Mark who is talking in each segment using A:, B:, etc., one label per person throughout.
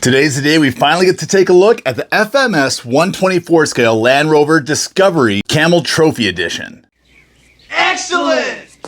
A: Today's the day we finally get to take a look at the FMS 124 scale Land Rover Discovery Camel Trophy Edition.
B: Excellent!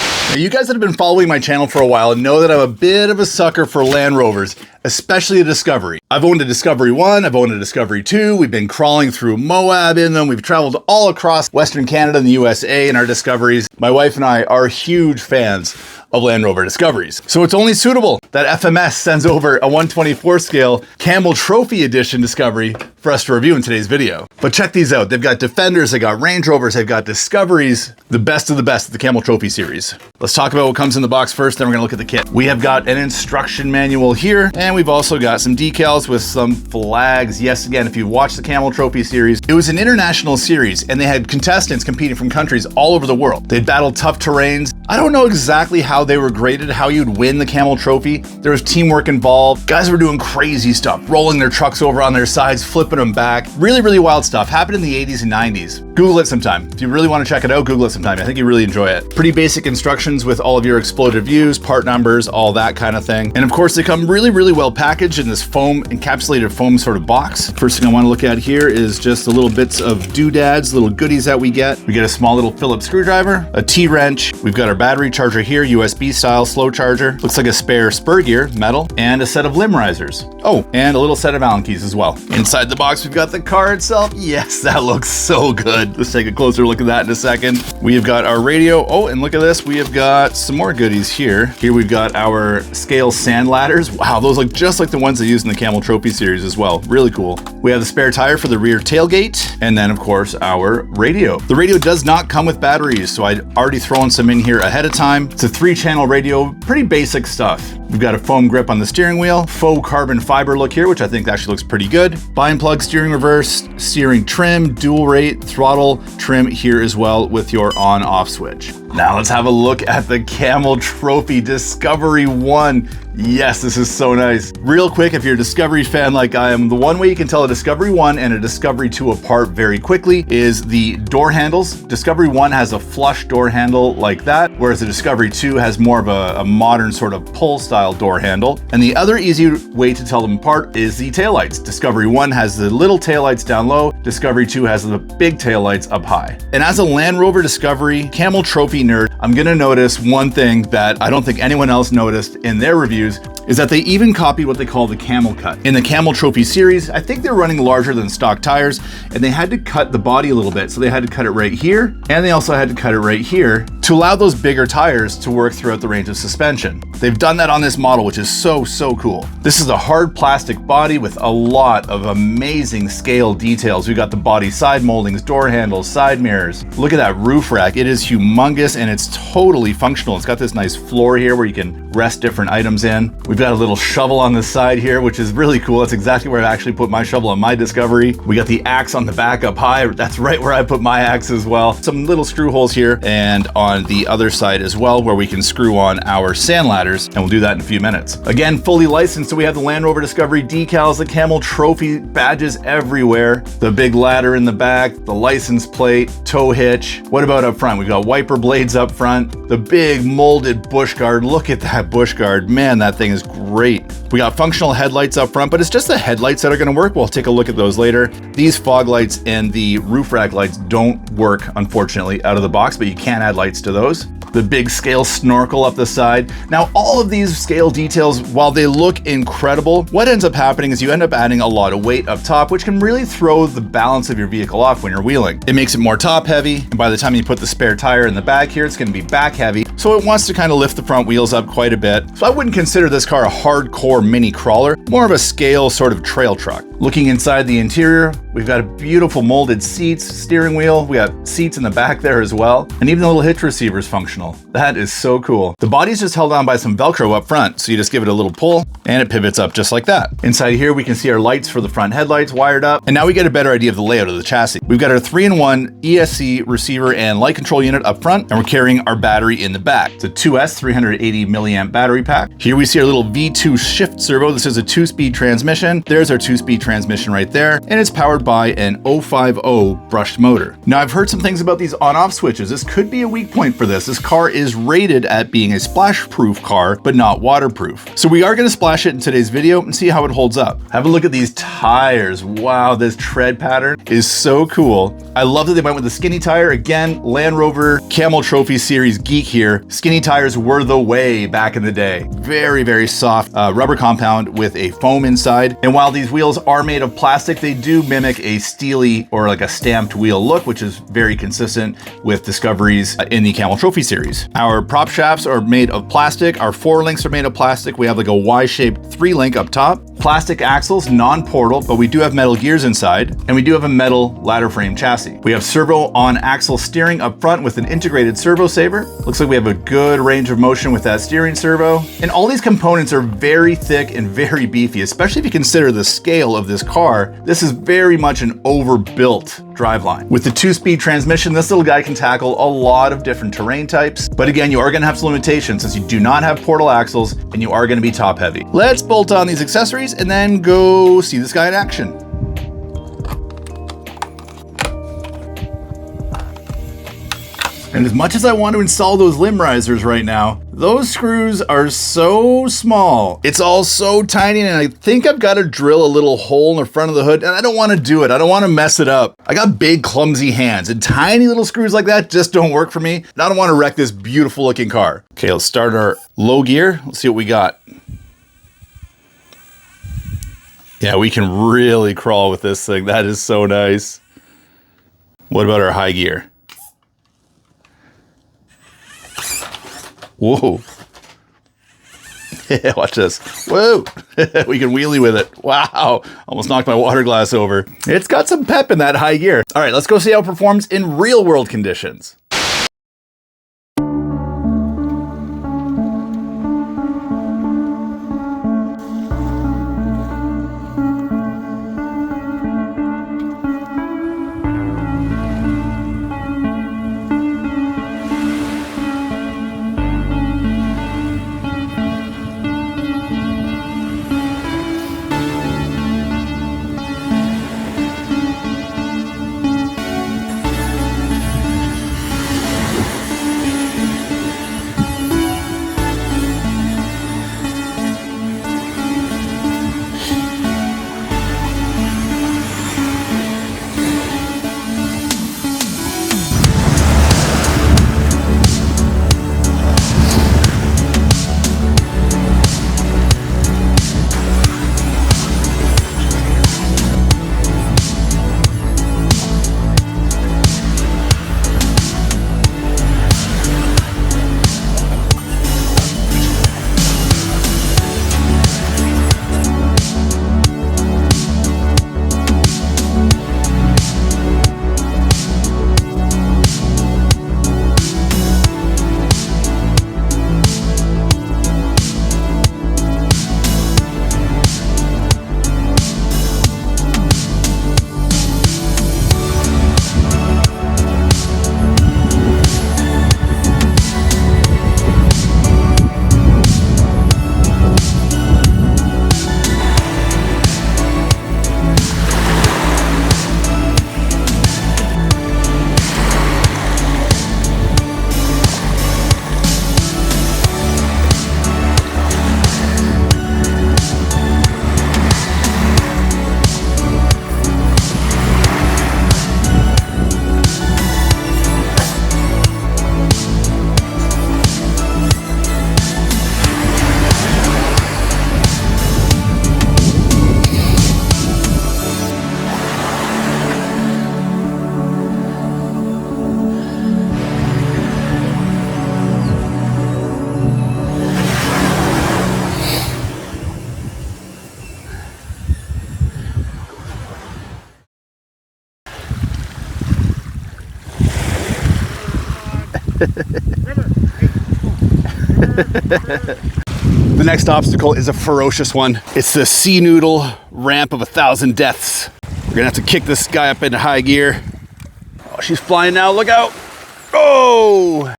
A: Now, you guys that have been following my channel for a while know that I'm a bit of a sucker for Land Rovers, especially a Discovery. I've owned a Discovery 1, I've owned a Discovery 2, we've been crawling through Moab in them, we've traveled all across Western Canada and the USA in our Discoveries. My wife and I are huge fans of Land Rover Discoveries. So it's only suitable that FMS sends over a 124 scale Camel Trophy Edition Discovery for us to review in today's video. But check these out. They've got Defenders, they've got Range Rovers, they've got Discoveries, the best of the Camel Trophy series. Let's talk about what comes in the box first, then we're gonna look at the kit. We have got an instruction manual here, and we've also got some decals with some flags. Yes, again, if you watch the Camel Trophy series, it was an international series, and they had contestants competing from countries all over the world. They battled tough terrains. I don't know exactly how they were graded, how you'd win the Camel Trophy. There was teamwork involved. Guys were doing crazy stuff, rolling their trucks over on their sides, flipping them back. Really, really wild stuff. Happened in the 80s and 90s. Google it sometime. If you really want to check it out, Google it sometime. I think you really enjoy it. Pretty basic instructions with all of your exploded views, part numbers, all that kind of thing. And of course, they come really, really well packaged in this foam, encapsulated foam sort of box. First thing I want to look at here is just the little bits of doodads, little goodies that we get. We get a small little Phillips screwdriver, a T-wrench. We've got our battery charger here, USB style slow charger. Looks like a spare spur gear, metal, and a set of limb risers. Oh, and a little set of Allen keys as well. Inside the box, we've got the car itself. Yes, that looks so good. Let's take a closer look at that in a second. We have got our radio. Oh, and look at this. We have got some more goodies here. Here we've got our scale sand ladders. Wow, those look just like the ones they use in the Camel Trophy series as well. Really cool. We have the spare tire for the rear tailgate, and then of course our radio. The radio does not come with batteries, so I'd already thrown some in here ahead of time. It's a 3-channel radio, pretty basic stuff. We've got a foam grip on the steering wheel, faux carbon fiber look here, which I think actually looks pretty good. Bind plug, steering reverse, steering trim, dual rate, throttle trim here as well with your on-off switch. Now let's have a look at the Camel Trophy Discovery 1. Yes, this is so nice. Real quick, if you're a Discovery fan like I am, the one way you can tell a Discovery 1 and a Discovery 2 apart very quickly is the door handles. Discovery 1 has a flush door handle like that, whereas the Discovery 2 has more of a modern sort of pull style door handle. And the other easy way to tell them apart is the taillights. Discovery 1 has the little taillights down low, Discovery 2 has the big taillights up high. And as a Land Rover Discovery Camel Trophy nerd, I'm gonna notice one thing that I don't think anyone else noticed in their reviews is that they even copied what they call the Camel cut. In the Camel Trophy series, I think they're running larger than stock tires, and they had to cut the body a little bit. So they had to cut it right here, and they also had to cut it right here to allow those bigger tires to work throughout the range of suspension. They've done that on this model, which is so cool. This is a hard plastic body with a lot of amazing scale details. We've got the body side moldings, door handles, side mirrors. Look at that roof rack. It is humongous and it's totally functional. It's got this nice floor here where you can rest different items in. We've got a little shovel on the side here, which is really cool. That's exactly where I actually put my shovel on my Discovery. We got the axe on the back up high. That's right where I put my axe as well. Some little screw holes here and on the other side as well where we can screw on our sand ladders, and we'll do that in a few minutes. Again, fully licensed, so we have the Land Rover Discovery decals, the Camel Trophy badges everywhere, the big ladder in the back, the license plate, tow hitch. What about up front? We've got wiper blades up front, the big molded bush guard. Look at that bush guard. Man, that thing is great. We got functional headlights up front, but it's just the headlights that are gonna work. We'll take a look at those later. These fog lights and the roof rack lights don't work, unfortunately, out of the box, but you can add lights to those. The big scale snorkel up the side. Now, all of these scale details, while they look incredible, what ends up happening is you end up adding a lot of weight up top, which can really throw the balance of your vehicle off when you're wheeling. It makes it more top heavy, and by the time you put the spare tire in the back here, it's gonna be back heavy. So it wants to kind of lift the front wheels up quite a bit. So I wouldn't consider this car a hardcore mini crawler, more of a scale sort of trail truck. Looking inside the interior, we've got beautiful molded seats, steering wheel, we got seats in the back there as well, and even the little hitch receiver is functional. That is so cool. The body's just held on by some Velcro up front, so you just give it a little pull, and it pivots up just like that. Inside here, we can see our lights for the front headlights wired up, and now we get a better idea of the layout of the chassis. We've got our 3-in-1 ESC receiver and light control unit up front, and we're carrying our battery in the back. It's a 2S 380 milliamp battery pack. Here we see our little V2 shift servo. This is a 2-speed transmission. There's our 2-speed transmission right there, and it's powered by an 050 brushed motor. Now, I've heard some things about these on-off switches. This could be a weak point for this. This car is rated at being a splash-proof car, but not waterproof. So we are going to splash it in today's video and see how it holds up. Have a look at these tires. Wow, this tread pattern is so cool. I love that they went with the skinny tire. Again, Land Rover Camel Trophy Series geek here. Skinny tires were the way back in the day. Very, very soft rubber compound with a foam inside. And while these wheels are made of plastic, they do mimic a steely or like a stamped wheel look, which is very consistent with Discoveries in the Camel Trophy Series. Our prop shafts are made of plastic. Our 4 links are made of plastic. We have like a Y-shaped 3-link up top. Plastic axles, non-portal, but we do have metal gears inside, and we do have a metal ladder frame chassis. We have servo on axle steering up front with an integrated servo saver. Looks like we have a good range of motion with that steering servo. And all these components are very thick and very beefy, especially if you consider the scale of this car. This is very much an overbuilt driveline. With the 2-speed transmission, this little guy can tackle a lot of different terrain types. But again, you are going to have some limitations since you do not have portal axles and you are going to be top heavy. Let's bolt on these accessories and then go see this guy in action. And as much as I want to install those limb risers right now, those screws are so small. It's all so tiny, and I think I've got to drill a little hole in the front of the hood, and I don't want to do it. I don't want to mess it up. I got big, clumsy hands, and tiny little screws like that just don't work for me, and I don't want to wreck this beautiful looking car. Okay, let's start our low gear. Let's see what we got. Yeah, we can really crawl with this thing. That is so nice. What about our high gear? Whoa. Watch this. Whoa. We can wheelie with it. Wow. Almost knocked my water glass over. It's got some pep in that high gear. All right, let's go see how it performs in real world conditions. The next obstacle is a ferocious one. It's the sea noodle ramp of 1,000 deaths. We're gonna have to kick this guy up into high gear. Oh, she's flying now, look out. Oh!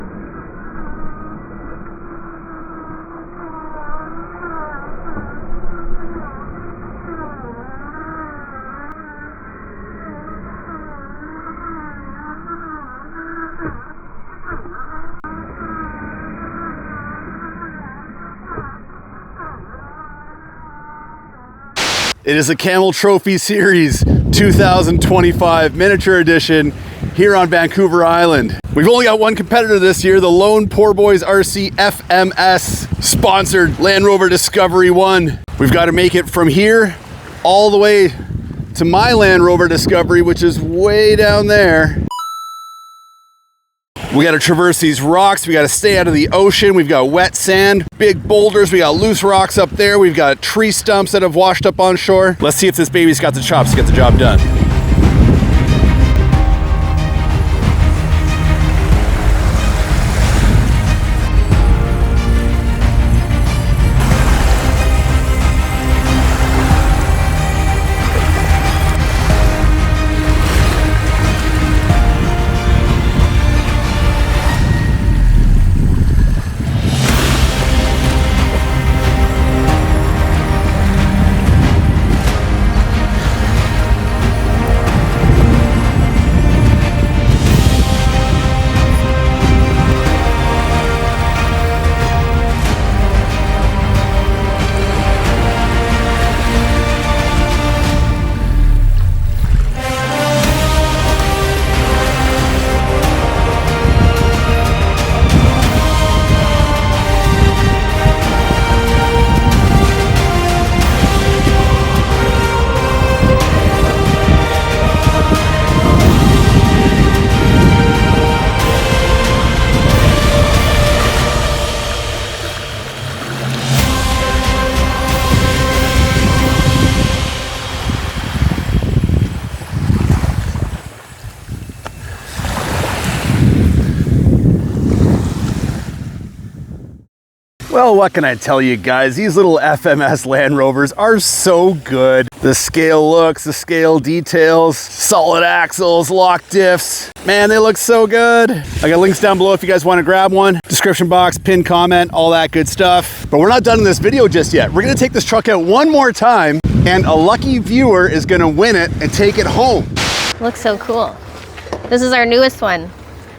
A: It is the Camel Trophy Series 2025 Miniature Edition here on Vancouver Island. We've only got one competitor this year, the Lone Poor Boys RC FMS sponsored Land Rover Discovery 1. We've got to make it from here all the way to my Land Rover Discovery, which is way down there. We got to traverse these rocks. We got to stay out of the ocean. We've got wet sand, big boulders. We got loose rocks up there. We've got tree stumps that have washed up on shore. Let's see if this baby's got the chops to get the job done. Well, what can I tell you guys? These little FMS Land Rovers are so good. The scale looks, the scale details, solid axles, lock diffs. Man, they look so good. I got links down below if you guys want to grab one. Description box, pin comment, all that good stuff. But we're not done in this video just yet. We're gonna take this truck out one more time and a lucky viewer is gonna win it and take it home.
C: Looks so cool. This is our newest one.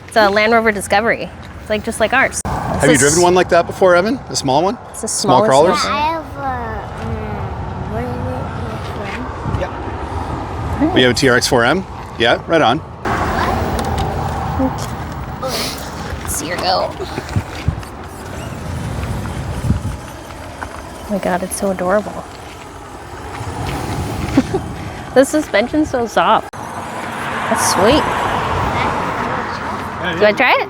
C: It's a Land Rover Discovery. It's like just like ours.
A: Have you driven one like that before, Evan? A small one?
C: It's a
A: small crawlers?
D: Yeah, I have what is it?
A: Yeah. We have a TRX-4M? Yeah, right on.
C: Let's see her go. Oh my God, it's so adorable. The suspension's so soft. That's sweet. Do I try it?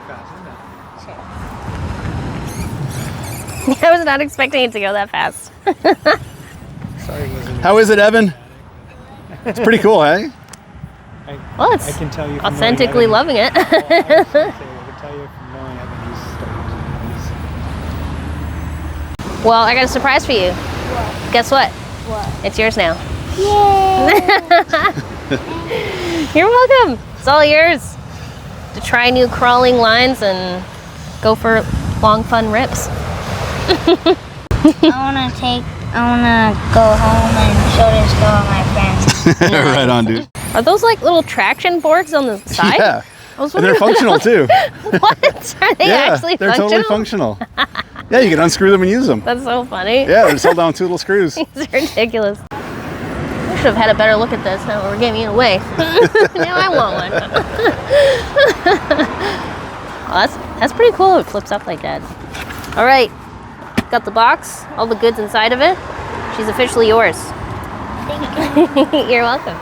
C: I was not expecting it to go that fast.
A: How is it, Evan? It's pretty cool, hey?
C: Well, it's
E: I can tell you
C: authentically loving it.
E: I can tell you from knowing Evan, he's
C: Well, I got a surprise for you.
D: What?
C: Guess what?
D: What?
C: It's yours now.
D: Yay!
C: You're welcome. It's all yours. To try new crawling lines and go for long, fun rips.
D: I wanna go home and show this to all my friends.
A: Right on, dude.
C: Are those like little traction boards on the side?
A: Yeah.
C: I was
A: And they're
C: wondering-
A: functional too.
C: What? Are they actually
A: they're
C: functional?
A: totally functional. Yeah, you can unscrew them and use them.
C: That's so funny.
A: Yeah, they're just held down with two little screws.
C: It's ridiculous. We should have had a better look at this. Now we're giving it away. Now I want one. Well, that's pretty cool. It flips up like that. All right, got the box, all the goods inside of it. She's officially yours.
D: Thank you.
C: You're welcome.